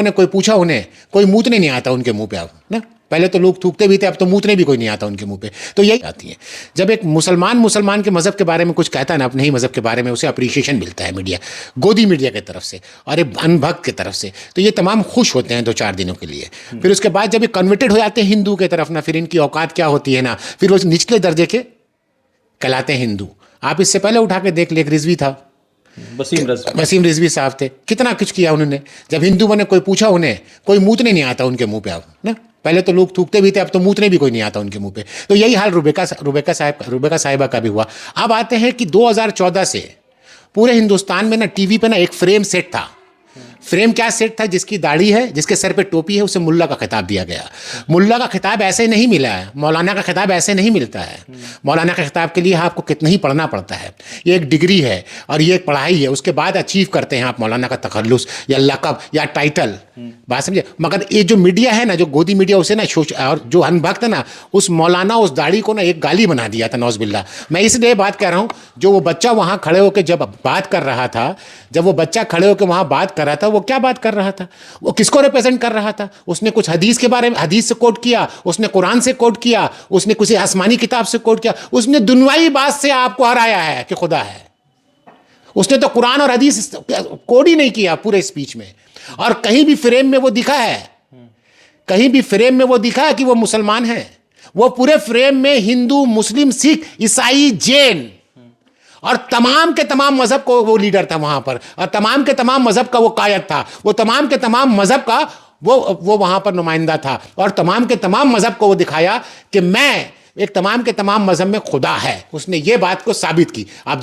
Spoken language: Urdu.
نے کوئی پوچھا انہیں کوئی موتنے نہیں آتا ان کے منہ پہ اب نا. پہلے تو لوگ تھوکتے بھی تھے, اب تو موتنے بھی کوئی نہیں آتا ان کے منہ پہ. تو یہی آتی ہے جب ایک مسلمان کے مذہب کے بارے میں کچھ کہتا ہے نا, اپنے ہی مذہب کے بارے میں, اسے اپریشیشن ملتا ہے میڈیا, گودی میڈیا کی طرف سے اور ایک ان بھکت کی طرف سے. تو یہ تمام خوش ہوتے ہیں 2-4 دنوں کے لیے. پھر اس کے بعد جب یہ کنورٹڈ ہو جاتے ہیں ہندو کی طرف نا, پھر ان کی اوقات کیا ہوتی ہے نا, پھر وہ نچلے درجے کے کہلاتے ہیں ہندو. آپ اس سے پہلے اٹھا کے دیکھ لیں, ایک رضوی تھا, وسیم رضوی صاحب تھے, کتنا کچھ کیا انہوں نے. جب ہندو بنے کوئی پوچھا انہیں کوئی موتنے نہیں آتا ان کے منہ پہ اب نا. پہلے تو لوگ تھوکتے بھی تھے, اب تو موتنے بھی کوئی نہیں آتا ان کے منہ پہ. تو یہی حال روبیکا صاحبہ کا بھی ہوا. اب آتے ہیں کہ 2014 سے پورے ہندوستان میں نا ٹی وی پہ نا ایک فریم سیٹ تھا. فریم کیا سیٹ تھا؟ جس کی داڑھی ہے, جس کے سر پہ ٹوپی ہے, اسے ملا کا خطاب دیا گیا. ملا کا خطاب ایسے نہیں ملا ہے, مولانا کا خطاب ایسے نہیں ملتا ہے. مولانا کا خطاب کے لیے آپ کو کتنا ہی پڑھنا پڑتا ہے. یہ ایک ڈگری ہے اور یہ ایک پڑھائی ہے, اس کے بعد اچیو کرتے ہیں آپ مولانا کا تخلص یا لقب یا ٹائٹل. بات سمجھے. مگر یہ جو میڈیا ہے نا, جو گودی میڈیا, اسے نا اور جو ان بھکت ہے نا, اس مولانا اس داڑھی کو نا ایک گالی بنا دیا تھا, نعوذ باللہ. میں اس لیے بات کر رہا ہوں, جو وہ بچہ وہاں کھڑے ہو کے جب بات کر رہا تھا, جب وہ بچہ کھڑے ہو کے وہاں بات کر رہا تھا, وہ کیا بات کر رہا تھا؟ وہ کس کو ریپرزینٹ کر رہا تھا؟ اس نے کچھ حدیث کے بارے میں, حدیث سے کوٹ کیا, اس نے قرآن سے کوٹ کیا, اس نے کسی آسمانی کتاب سے کوٹ کیا, اس نے دنیاوی بات سے آپ کو ہرایا ہے کہ خدا ہے. اس نے تو قرآن اور حدیث کوڈ ہی نہیں کیا پورے اسپیچ میں. اور کہیں بھی فریم میں وہ دکھا ہے, کہیں بھی فریم میں وہ دکھا ہے کہ وہ مسلمان ہیں. وہ پورے فریم میں ہندو, مسلم, سکھ, عیسائی, جین اور تمام کے تمام مذہب کو وہ لیڈر تھا وہاں پر, اور تمام کے تمام مذہب کا وہ قائد تھا, وہ تمام کے تمام مذہب کا وہ وہاں پر نمائندہ تھا, اور تمام کے تمام مذہب کو وہ دکھایا کہ میں ایک تمام کے تمام مذہب میں خدا ہے. اس نے یہ بات کو ثابت کی. آپ